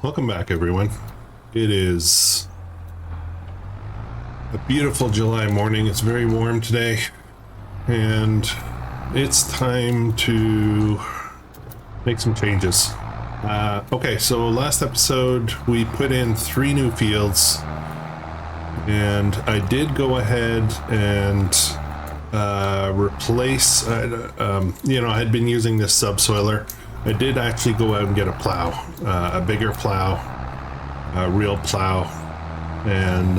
Welcome back, everyone. It is a beautiful July morning. It's very warm today, and it's time to make some changes. Okay, so last episode we put in 3 new fields, and I did go ahead and replace, I had been using this subsoiler. I did actually go out and get a plow, a bigger plow, a real plow, and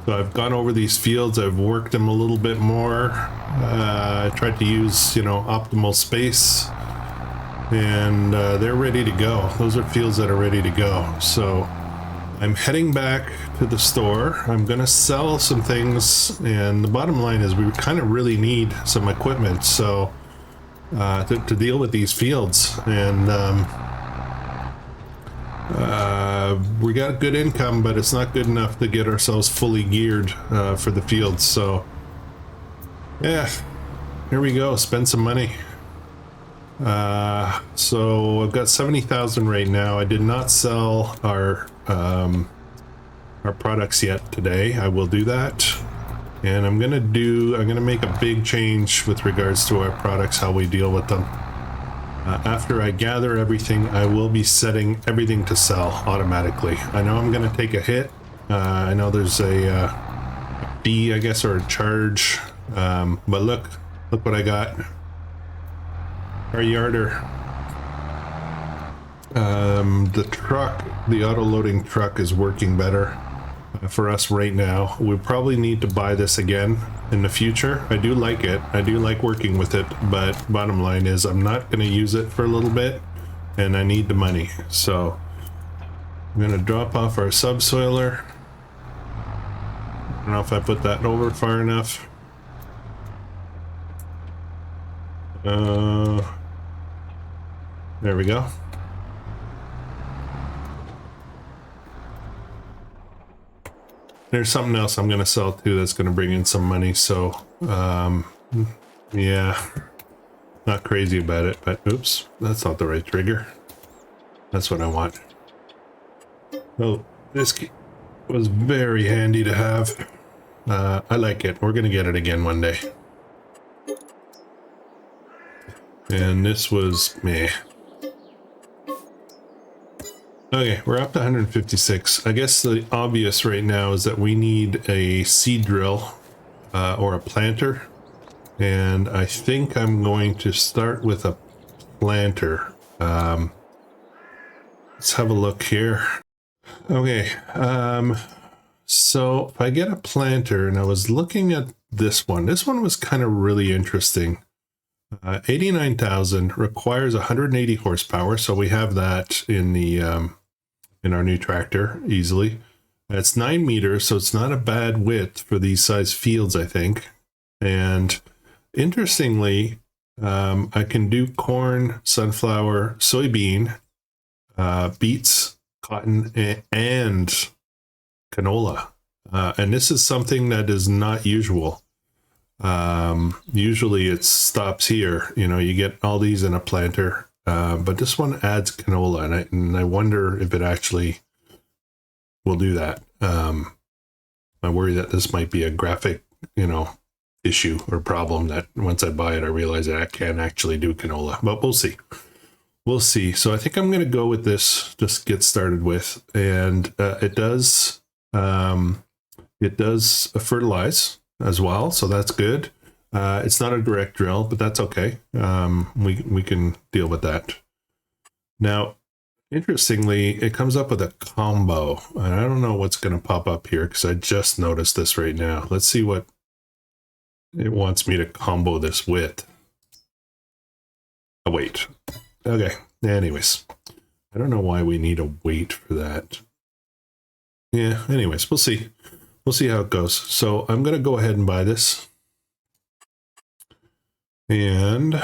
so I've gone over these fields. I've worked them a little bit more. I tried to use, optimal space, and they're ready to go. Those are fields that are ready to go. So I'm heading back to the store. I'm gonna sell some things, and the bottom line is we kind of really need some equipment, so to deal with these fields, and we got good income, but it's not good enough to get ourselves fully geared for the fields. So yeah, here we go, spend some money. So I've got 70,000 right now. I did not sell our products yet today. I will do that. And I'm gonna make a big change with regards to our products, how we deal with them. After I gather everything, I will be setting everything to sell automatically. I know I'm gonna take a hit. I know there's a fee, I guess, or a charge. But look what I got. Our yarder. The truck, the auto-loading truck, is working better for us right now. We probably need to buy this again in the future. I do like it. I do like working with it, but bottom line is I'm not going to use it for a little bit, and I need the money. So I'm going to drop off our subsoiler. I don't know if I put that over far enough. There we go. There's something else I'm going to sell too that's going to bring in some money, so yeah, not crazy about it, but oops, that's not the right trigger. That's what I want. Oh, this was very handy to have. I like it. We're going to get it again one day. And this was meh. Okay, we're up to 156. I guess the obvious right now is that we need a seed drill or a planter. And I think I'm going to start with a planter. Let's have a look here. Okay, so if I get a planter, and I was looking at this one was kind of really interesting. 89,000, requires 180 horsepower, so we have that in the in our new tractor easily. It's 9 meters, so it's not a bad width for these size fields, I think. And interestingly, I can do corn, sunflower, soybean, beets, cotton, and canola. And this is something that is not usual. Usually it stops here, you get all these in a planter, but this one adds canola, and I wonder if it actually will do that. I worry that this might be a graphic, issue or problem, that once I buy it, I realize that I can't actually do canola, but we'll see. We'll see. So I think I'm going to go with this, just get started with, and it does fertilize as well, so that's good. It's not a direct drill, but that's okay. We can deal with that. Now, interestingly, it comes up with a combo, and I don't know what's going to pop up here because I just noticed this right now. Let's see what it wants me to combo this with. A weight. Okay. Anyways, I don't know why we need a weight for that. Yeah. Anyways, we'll see. We'll see how it goes. So I'm going to go ahead and buy this. And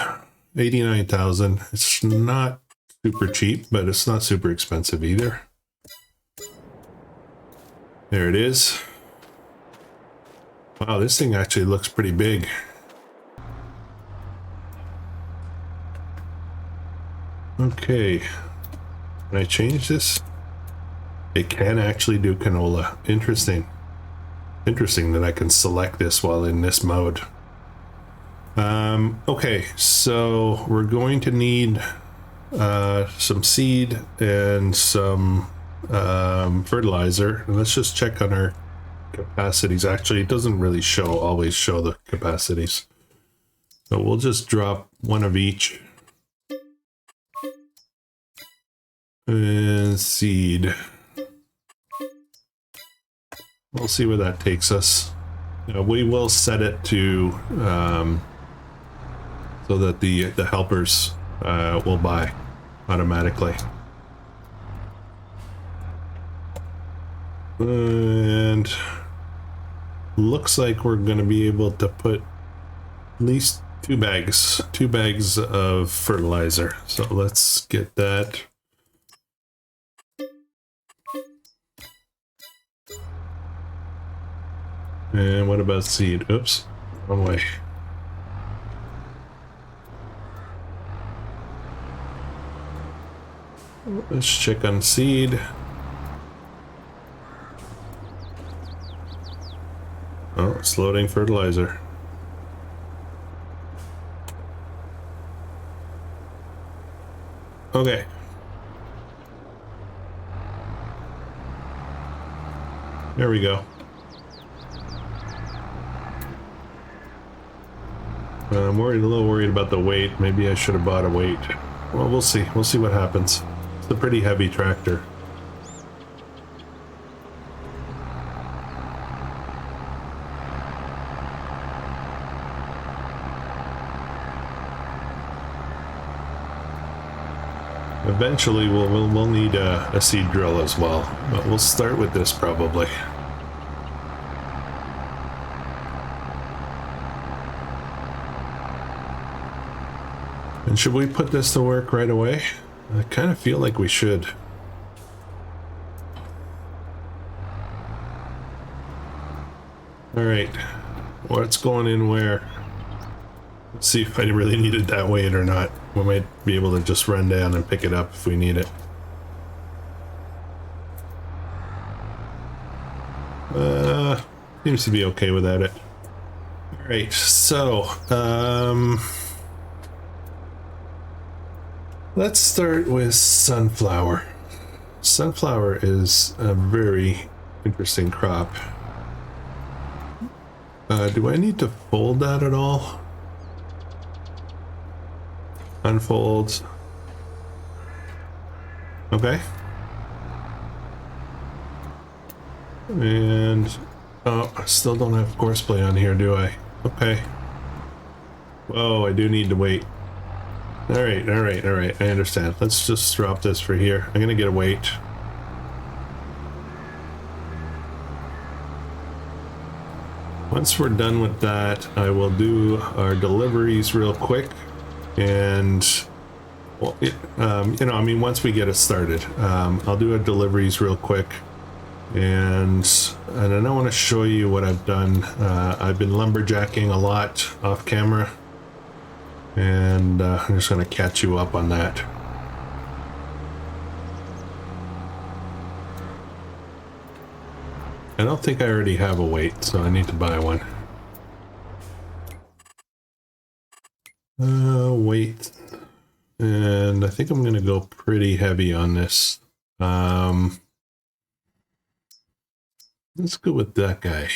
89,000. It's not super cheap, but it's not super expensive either. There it is. Wow, this thing actually looks pretty big. Okay. Can I change this? It can actually do canola. Interesting. Interesting that I can select this while in this mode. Okay, so we're going to need some seed and some fertilizer. And let's just check on our capacities. Actually, it doesn't really always show the capacities. So we'll just drop one of each. And seed. We'll see where that takes us. We will set it to so that the helpers will buy automatically. And looks like we're going to be able to put at least two bags of fertilizer. So let's get that. And what about seed? Oops, wrong way. Let's check on seed. Oh, it's loading fertilizer. Okay. There we go. I'm a little worried about the weight. Maybe I should have bought a weight. Well, we'll see. We'll see what happens. It's a pretty heavy tractor. Eventually, we'll need a seed drill as well, but we'll start with this probably. And should we put this to work right away? I kind of feel like we should. All right, what's going in where? Let's see if I really needed that weight or not. We might be able to just run down and pick it up if we need it. Seems to be okay without it. All right, so let's start with sunflower. Sunflower is a very interesting crop. Do I need to fold that at all? Unfold. Okay. And oh, I still don't have Courseplay on here, do I? Okay. Whoa, I do need to wait. All right. I understand. Let's just drop this for here. I'm gonna get a weight. Once we're done with that, I will do our deliveries real quick. And well, you know, I mean, once we get it started, I'll do our deliveries real quick. And then I want to show you what I've done. I've been lumberjacking a lot off camera, and I'm just going to catch you up on that. I don't think I already have a weight, so I need to buy one. Weight, and I think I'm going to go pretty heavy on this. Let's go with that guy.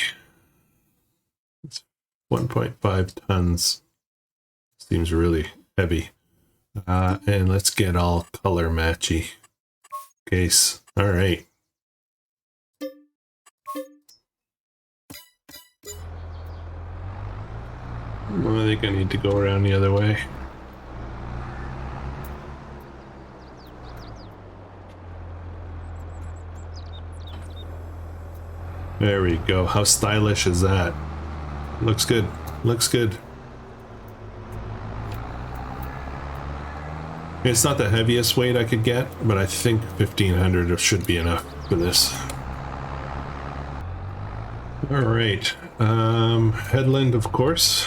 It's 1.5 tons. Seems really heavy. And let's get all color matchy. Case. All right. Well, I think I need to go around the other way. There we go. How stylish is that? Looks good. Looks good. It's not the heaviest weight I could get, but I think 1500 should be enough for this. All right. Headland, of course.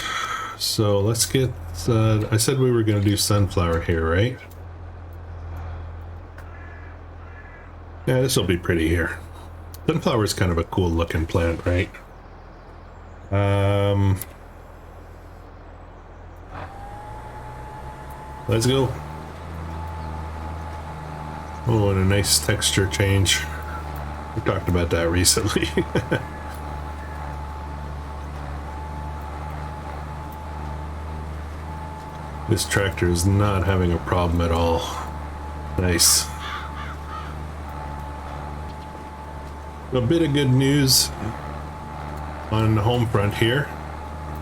So let's get, I said we were going to do sunflower here, right? Yeah, this will be pretty here. Sunflower is kind of a cool looking plant, right? Let's go. Oh, and a nice texture change. We talked about that recently. This tractor is not having a problem at all. Nice. A bit of good news on the home front here.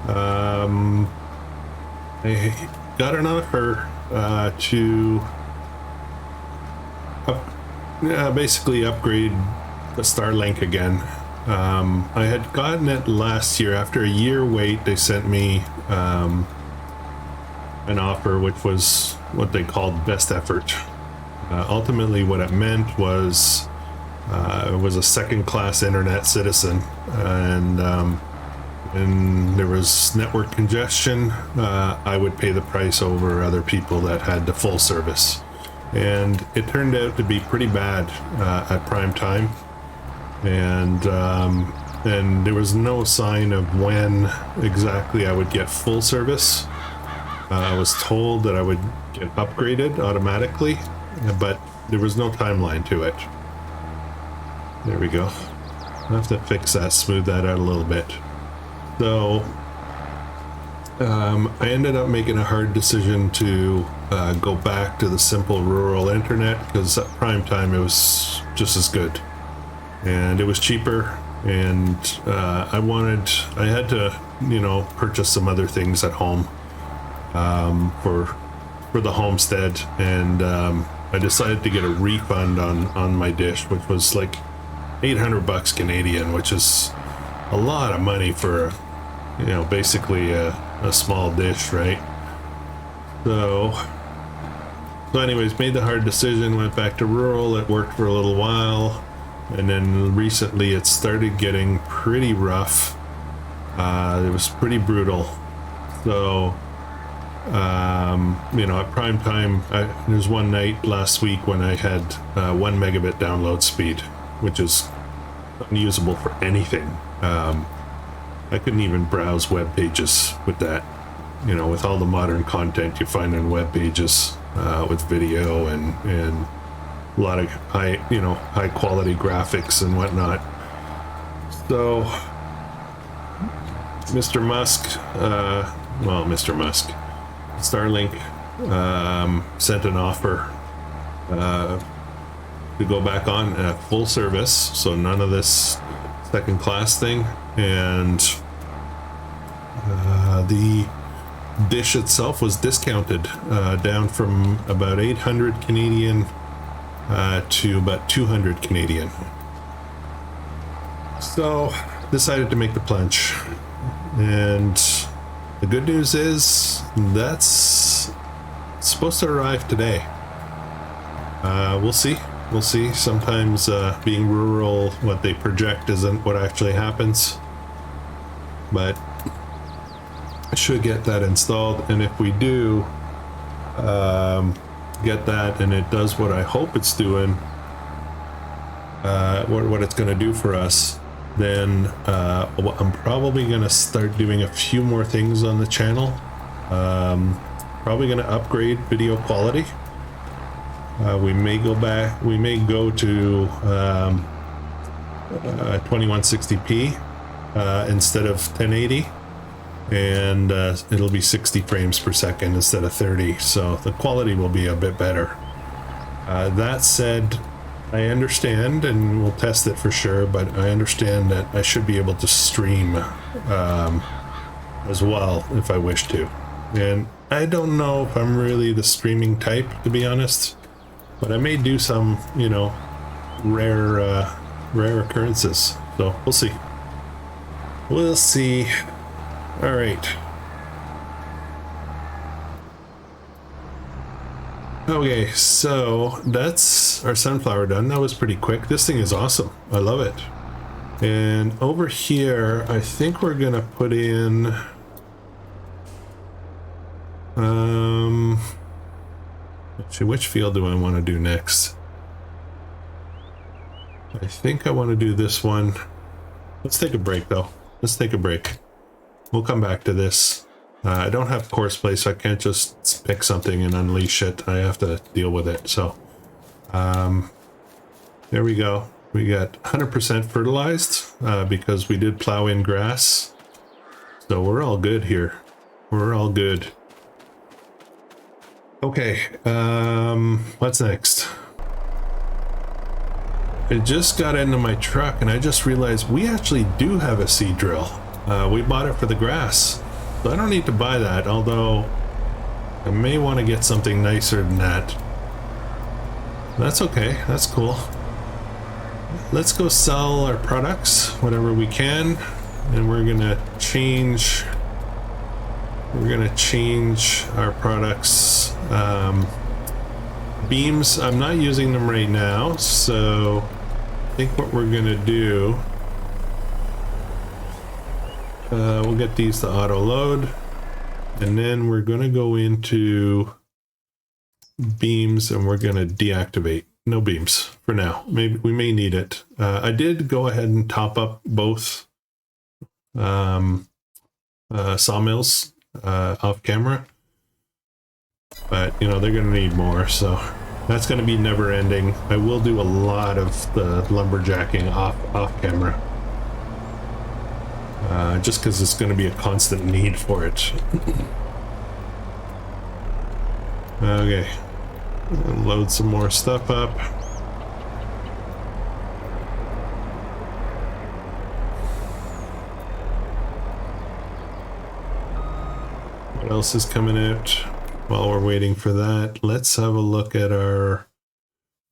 I got an offer to basically upgrade the Starlink again. I had gotten it last year. After a year wait, they sent me an offer which was what they called best effort. Ultimately what it meant was it was a second-class internet citizen, and there was network congestion. I would pay the price over other people that had the full service, and it turned out to be pretty bad at prime time, and there was no sign of when exactly I would get full service. I was told that I would get upgraded automatically, but there was no timeline to it. There we go. I'll have to fix that, smooth that out a little bit. So, I ended up making a hard decision to go back to the simple rural internet, because at prime time it was just as good. And it was cheaper, and I had to, purchase some other things at home for the homestead, and I decided to get a refund on my dish, which was like $800 Canadian, which is a lot of money for, basically a small dish, right? So anyways, made the hard decision, went back to rural. It worked for a little while, and then recently it started getting pretty rough. It was pretty brutal. So at prime time, there's one night last week when I had 1 megabit download speed, which is unusable for anything. I couldn't even browse web pages with that, with all the modern content you find on web pages, with video and a lot of high quality graphics and whatnot. So Mr. Musk, Starlink sent an offer to go back on at full service, so none of this second class thing, and the dish itself was discounted down from about 800 Canadian to about 200 Canadian. So decided to make the plunge, and the good news is that's supposed to arrive today. We'll see. Sometimes being rural, what they project isn't what actually happens, but I should get that installed, and if we do get that and it does what I hope it's doing, what it's going to do for us, then I'm probably going to start doing a few more things on the channel. Probably going to upgrade video quality. We may go to 2160p instead of 1080, and it'll be 60 frames per second instead of 30, so the quality will be a bit better. That said, I understand, and we'll test it for sure, but I understand that I should be able to stream as well if I wish to. And I don't know if I'm really the streaming type, to be honest, but I may do some, rare occurrences. So we'll see. All right. Okay, so that's our sunflower done. That was pretty quick. This thing is awesome. I love it. And over here, I think we're gonna put in actually, which field do I want to do next? I think I want to do this one. Let's take a break though. Let's take a break. We'll come back to this. I don't have Courseplay, so I can't just pick something and unleash it. I have to deal with it. So there we go. We got 100% fertilized because we did plow in grass. So we're all good here. We're all good. Okay, what's next? I just got into my truck and I just realized we actually do have a seed drill. We bought it for the grass. So I don't need to buy that, although I may want to get something nicer than that. That's okay, that's cool. Let's go sell our products, whatever we can, and we're gonna change our products. Beams, I'm not using them right now, so I think what we're gonna do, we'll get these to auto load, and then we're gonna go into beams and we're gonna deactivate. No beams for now. Maybe we may need it. I did go ahead and top up both sawmills off camera, but you know they're gonna need more, so that's gonna be never ending. I will do a lot of the lumberjacking off camera, just because it's gonna be a constant need for it. Okay, load some more stuff up. What else is coming out? While we're waiting for that, let's have a look at our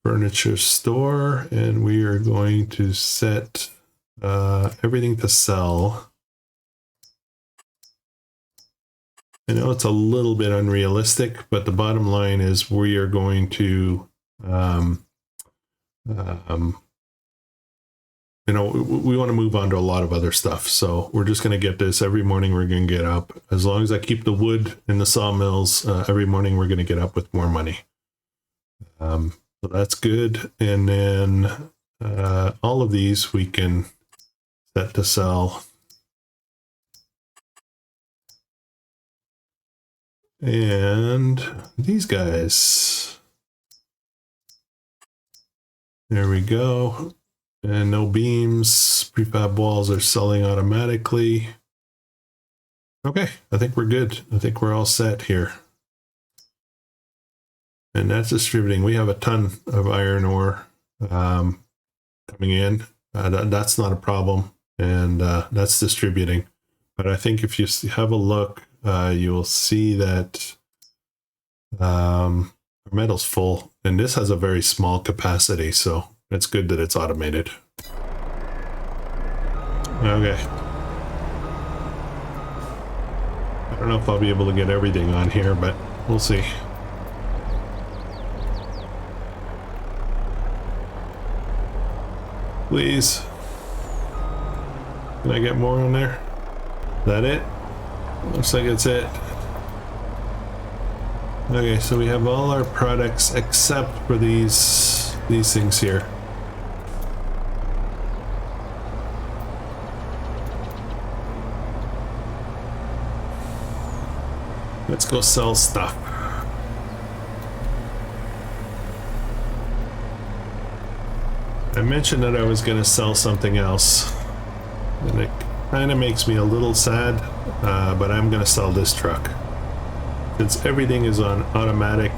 furniture store, and we are going to set everything to sell. I know it's a little bit unrealistic, but the bottom line is we are going to you know, we want to move on to a lot of other stuff, so we're just going to get this every morning. We're going to get up, as long as I keep the wood in the sawmills, every morning we're going to get up with more money. So that's good. And then all of these we can set to sell. And these guys, there we go. And no beams. Prefab walls are selling automatically. Okay, I think we're good. I think we're all set here. And that's distributing. We have a ton of iron ore coming in. That's not a problem. And that's distributing. But I think if you have a look, you'll see that our metal's full. And this has a very small capacity, so it's good that it's automated. Okay. I don't know if I'll be able to get everything on here, but we'll see. Please. Can I get more on there? Is that it? Looks like it's it. Okay, so we have all our products except for these things here. Let's go sell stuff. I mentioned that I was going to sell something else, and it kind of makes me a little sad, but I'm going to sell this truck. Since everything is on automatic,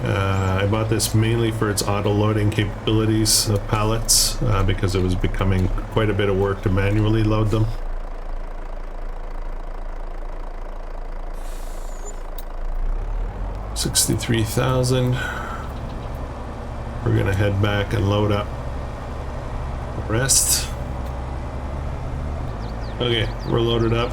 I bought this mainly for its auto-loading capabilities of pallets, because it was becoming quite a bit of work to manually load them. $63,000. We're gonna head back and load up the rest. Okay, we're loaded up.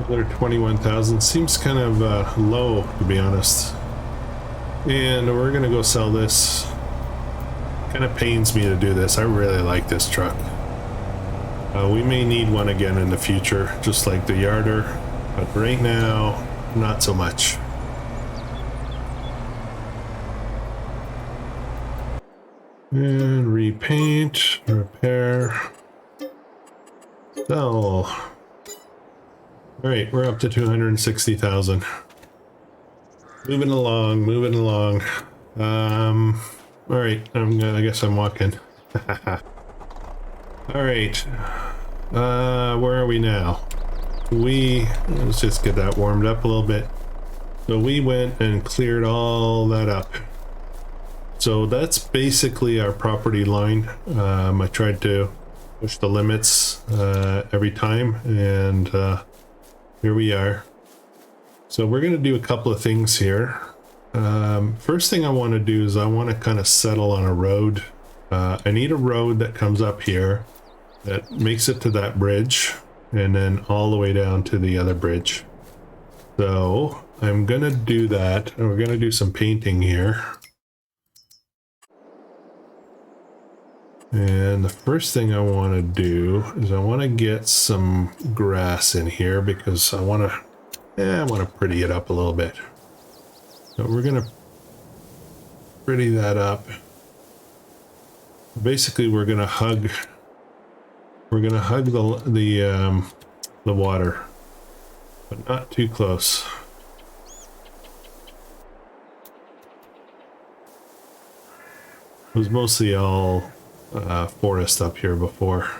Another 21,000 seems kind of low, to be honest. And we're gonna go sell this. Kind of pains me to do this. I really like this truck. We may need one again in the future, just like the Yarder, but right now, not so much. And repaint, repair, sell. Alright, we're up to 260,000. Moving along, moving along. Alright, I guess I'm walking. Alright. Where are we now? Let's just get that warmed up a little bit. So we went and cleared all that up. So that's basically our property line. I tried to push the limits every time, and here we are. So we're going to do a couple of things here. First thing I want to do is I want to kind of settle on a road. I need a road that comes up here that makes it to that bridge and then all the way down to the other bridge. So I'm going to do that, and we're going to do some painting here. And the first thing I want to do is I want to get some grass in here because I want to pretty it up a little bit. So we're going to pretty that up. Basically, we're going to hug the water, but not too close. It was mostly all forest up here before.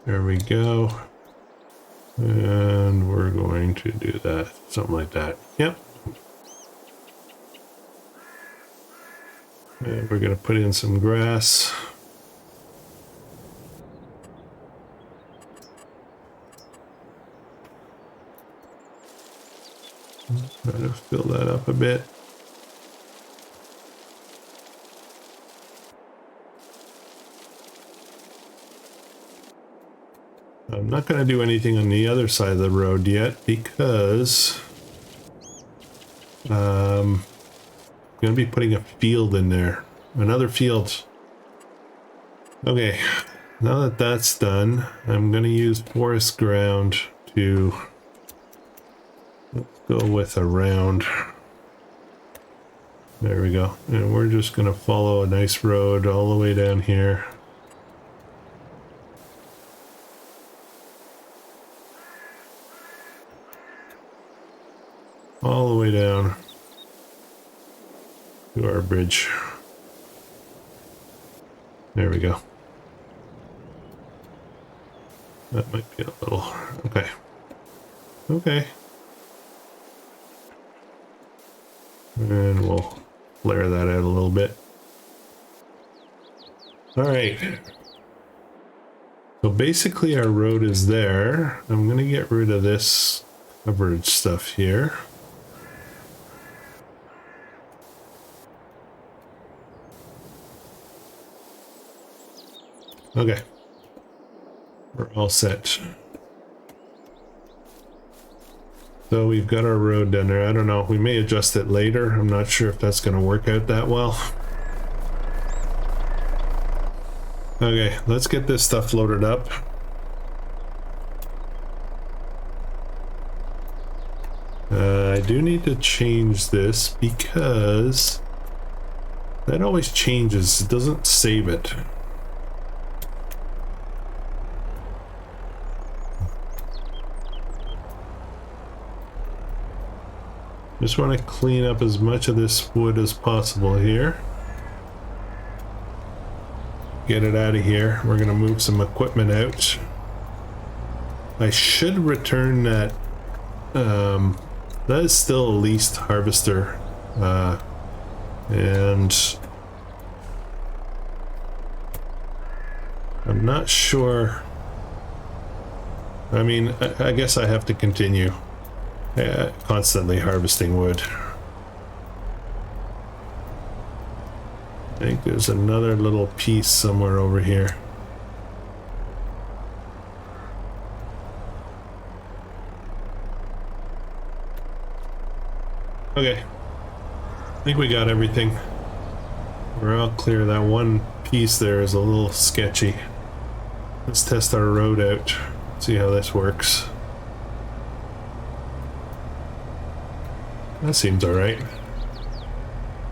There we go. And we're going to do that, something like that. Yep. And we're going to put in some grass. Try to fill that up a bit. I'm not going to do anything on the other side of the road yet because I'm going to be putting a field in there. Another field. Okay, now that that's done, I'm going to use forest ground to go with a round. There we go. And we're just going to follow a nice road all the way down here. All the way down to our bridge. There we go. That might be a little... Okay. Okay. And we'll flare that out a little bit. Alright. So basically our road is there. I'm going to get rid of this coverage stuff here. Okay. We're all set. So we've got our road down there. I don't know. We may adjust it later. I'm not sure if that's going to work out that well. Okay, let's get this stuff loaded up. I do need to change this because that always changes. It doesn't save it. Just want to clean up as much of this wood as possible here. Get it out of here. We're going to move some equipment out. I should return that. That is still a leased harvester. And I'm not sure. I mean, I guess I have to continue. Constantly harvesting wood. I think there's another little piece somewhere over here. Okay. I think we got everything. We're all clear. That one piece there is a little sketchy. Let's test our road out. See how this works. That seems all right.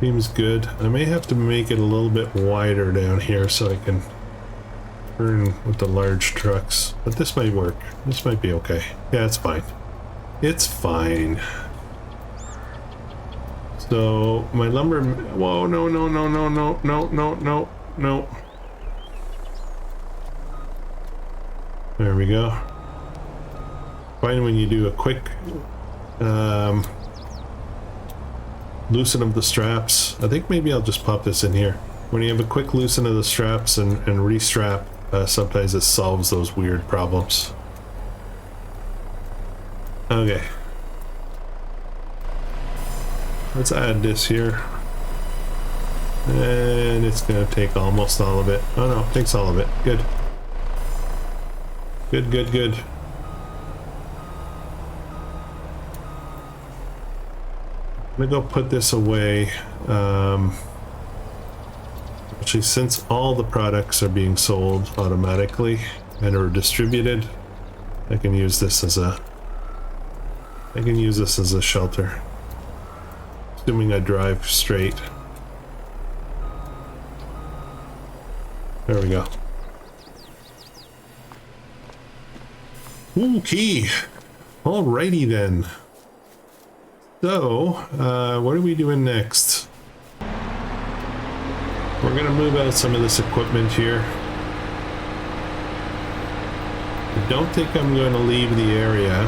Seems good. I may have to make it a little bit wider down here so I can turn with the large trucks, but this might work. This might be okay. Yeah, it's fine. It's fine. So my lumber, whoa, no, no, no, no, no, no, no, no, no. There we go. Fine when you do a quick loosen of the straps. I think maybe I'll just pop this in here. When you have a quick loosen of the straps and restrap, sometimes it solves those weird problems. Okay. Let's add this here. And it's going to take almost all of it. Oh no, it takes all of it. Good. Good, good, good. I'm gonna go put this away. Actually, since all the products are being sold automatically and are distributed, I can use this as a shelter. Assuming I drive straight. There we go. Okay. Alrighty then. So, what are we doing next? We're gonna move out some of this equipment here. I don't think I'm going to leave the area.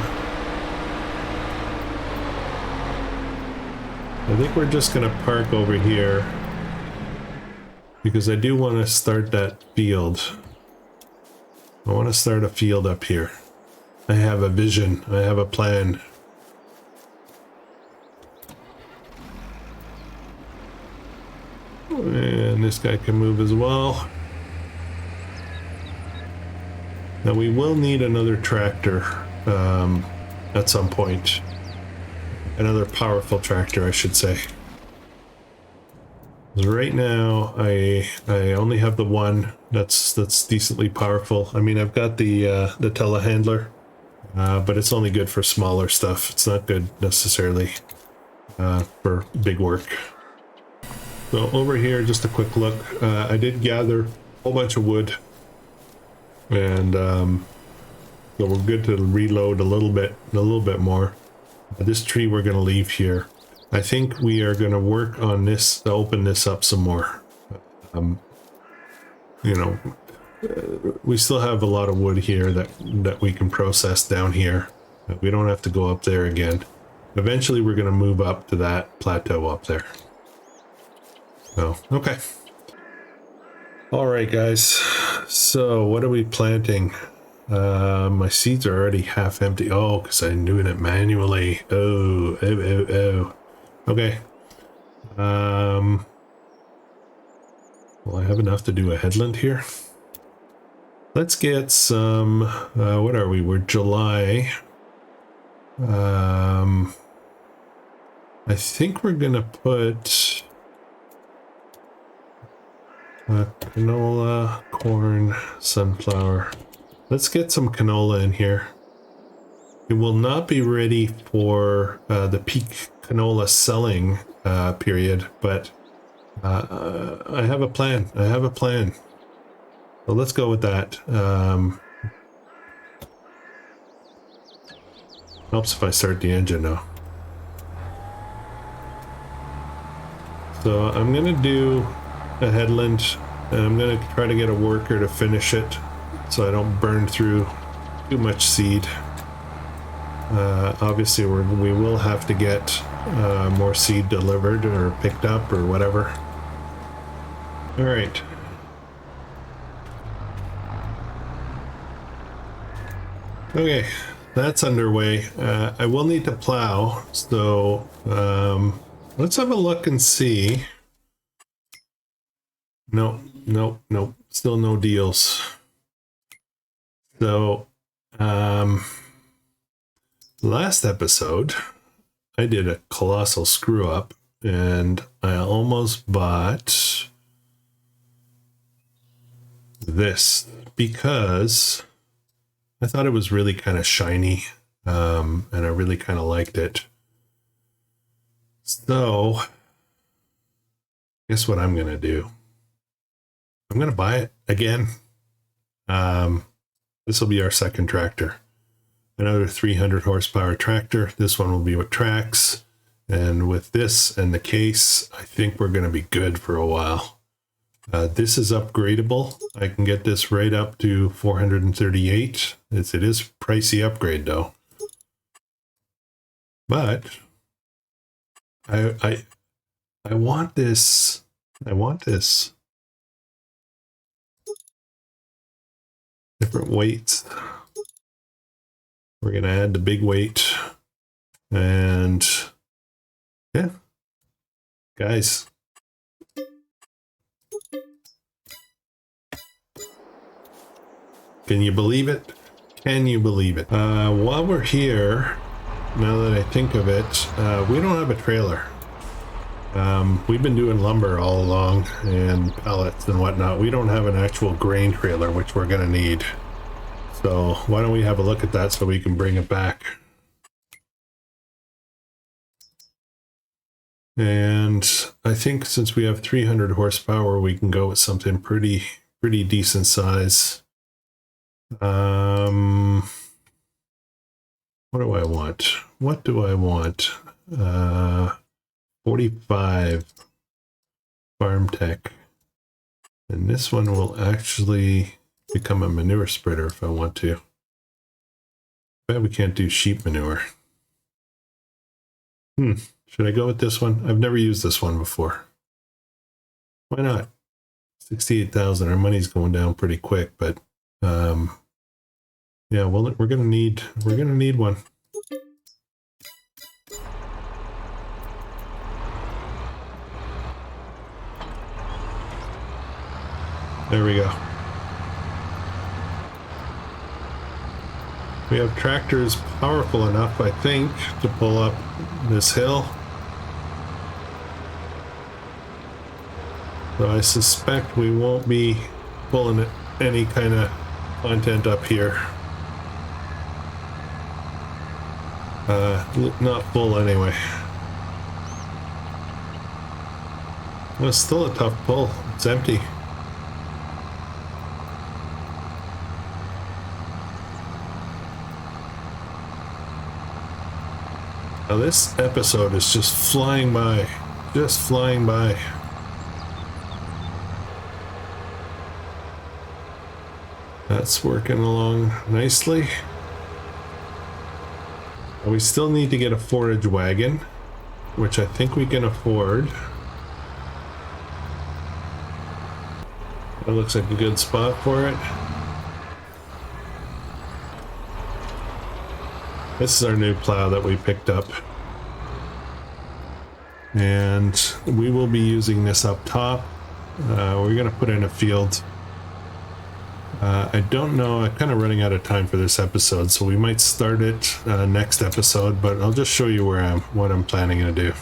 I think we're just gonna park over here because I do want to start that field. I want to start a field up here. I have a vision. I have a plan. And this guy can move as well. Now we will need another tractor at some point. Another powerful tractor, I should say. Right now, I only have the one that's decently powerful. I mean, I've got the telehandler, but it's only good for smaller stuff. It's not good necessarily for big work. So over here, just a quick look. I did gather a whole bunch of wood, and so we're good to reload a little bit more. This tree we're going to leave here. I think we are going to work on this to open this up some more. You know, we still have a lot of wood here that we can process down here. We don't have to go up there again. Eventually, we're going to move up to that plateau up there. So, okay. All right, guys. So, what are we planting? My seeds are already half empty. Oh, because I'm doing it manually. Oh. Okay. Well, I have enough to do a headland here. Let's get some, what are we? We're July. I think we're gonna put canola, corn, sunflower. Let's get some canola in here. It will not be ready for the peak canola selling period, but I have a plan. So let's go with that. Helps if I start the engine now. So I'm gonna do a headland, and I'm gonna try to get a worker to finish it so I don't burn through too much seed. Obviously we will have to get more seed delivered or picked up or whatever. All right. Okay, that's underway. I will need to plow, so let's have a look and see. Nope, still no deals. So, last episode, I did a colossal screw up, and I almost bought this because I thought it was really kind of shiny, and I really kind of liked it. So, guess what I'm going to do? I'm going to buy it again. This will be our second tractor. Another 300 horsepower tractor. This one will be with tracks. And with this and the case, I think we're going to be good for a while. This is upgradable. I can get this right up to 438. It is pricey upgrade though. But I want this. I want this. Different weights. We're gonna add the big weight, and yeah, guys. Can you believe it? Can you believe it? While we're here, now that I think of it, we don't have a trailer. We've been doing lumber all along and pallets and whatnot. We don't have an actual grain trailer, which we're gonna need. So why don't we have a look at that so we can bring it back? And I think since we have 300 horsepower, we can go with something pretty decent size. What do I want? What do I want? 45 farm tech. And this one will actually become a manure spreader if I want to. Bet we can't do sheep manure. Should I go with this one? I've never used this one before. Why not? 68,000. Our money's going down pretty quick, but yeah, well, we're gonna need one. There we go. We have tractors powerful enough, I think, to pull up this hill. So I suspect we won't be pulling any kind of content up here. Not full anyway. Well, it's still a tough pull. It's empty. Now this episode is just flying by. Just flying by. That's working along nicely. We still need to get a forage wagon, which I think we can afford. That looks like a good spot for it. This is our new plow that we picked up. And we will be using this up top. We're going to put in a field. I don't know, I'm kind of running out of time for this episode, so we might start it next episode, but I'll just show you what I'm planning to do.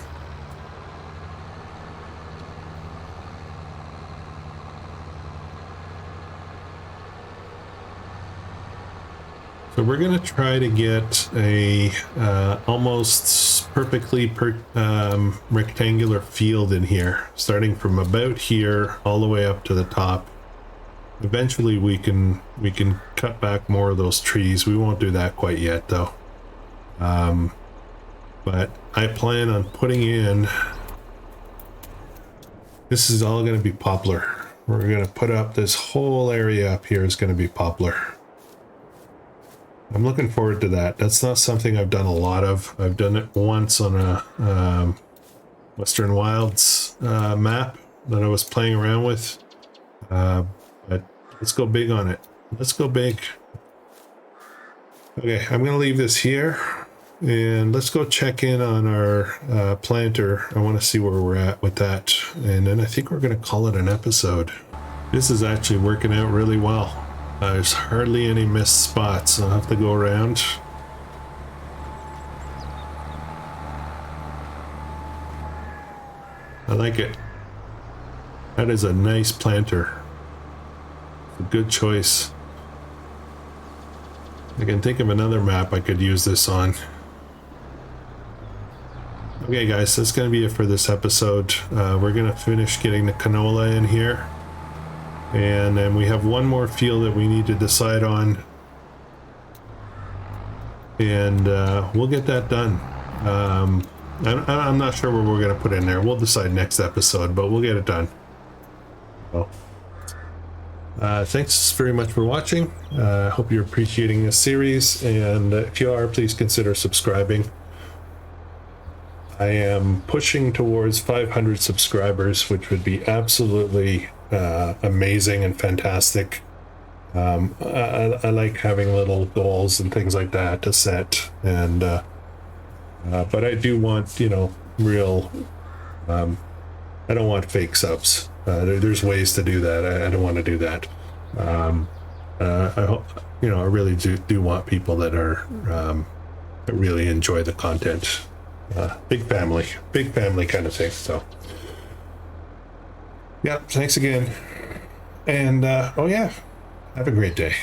So we're going to try to get a almost perfectly rectangular field in here, starting from about here all the way up to the top. Eventually we can cut back more of those trees. We won't do that quite yet though. But I plan on putting in, this is all going to be poplar. We're going to put up this whole area up here is going to be poplar. I'm looking forward to that. That's not something I've done a lot of. I've done it once on a Western Wilds map that I was playing around with. But let's go big on it. Let's go big. Okay, I'm going to leave this here. And let's go check in on our planter. I want to see where we're at with that. And then I think we're going to call it an episode. This is actually working out really well. There's hardly any missed spots. I'll have to go around. I like it. That is a nice planter. A good choice. I can think of another map I could use this on. Okay, Okay, guys, that's going to be it for this episode. We're going to finish getting the canola in here. And then we have one more field that we need to decide on. And we'll get that done. I'm not sure what we're going to put in there. We'll decide next episode, but we'll get it done. So, thanks very much for watching. I hope you're appreciating this series. And if you are, please consider subscribing. I am pushing towards 500 subscribers, which would be absolutely amazing and fantastic. I like having little goals and things like that to set, and but I do want, you know, real. I don't want fake subs. There's ways to do that. I don't want to do that. I hope, you know, I really do want people that are that really enjoy the content. Big family kind of thing. So yeah, thanks again, and oh yeah, have a great day.